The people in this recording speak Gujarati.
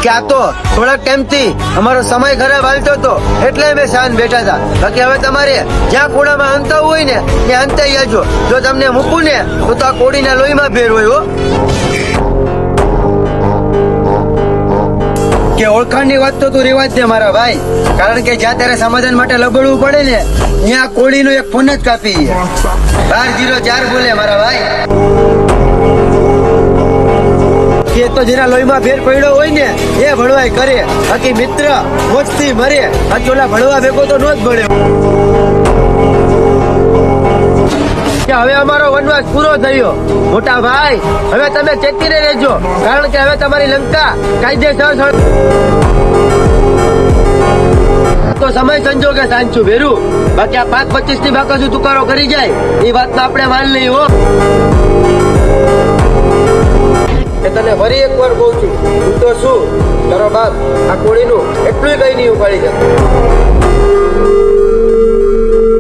કે આ તો થોડાક ટાઈમથી અમારો સમય ખરાબ હાલતો હતો એટલે અમે શાંત બેઠા હતા. બાકી હવે તમારે જ્યાં કોડામાં અંતા હોય ને ત્યાં અંતાઈ જાજો. જો તમને મૂકું ને તો આ કોડીના લોહીમાં ફેર હોય હો. કે ઓળખાણની વાત તો તું રેવા જ દે મારા ભાઈ, કારણ કે જ્યાં ત્યારે સમાધાન માટે લબડવું પડે ને ત્યાં કોડીનો એક ફોન જ કાપી 1204 બોલે મારા ભાઈ. કે તો જેના લોહીમાં ફેર પડ્યો હોય ને એ ભળવાય કરે, બાકી મિત્ર મોજથી મરે, બાકી ઓલા ભળવા ભેગો તો નો જ ભળે. કે હવે અમારો વનવાસ પૂરો થયો મોટા ભાઈ, હવે તમે ચેતીને રહેજો, કારણ કે હવે તમારી લંકા કાયદેસર તો સમય સંજોગે સાંચું ભેરું. બાકી આ 5-25 ની બાકસું તુકારો કરી જાય એ વાત તો આપણે માન નહીં હો. કે તને ફરી એક વાર કહું છું, તું તો શું તારો બાપ આ કોળીનું એટલું કઈ નહીં ઉપાડી જતો.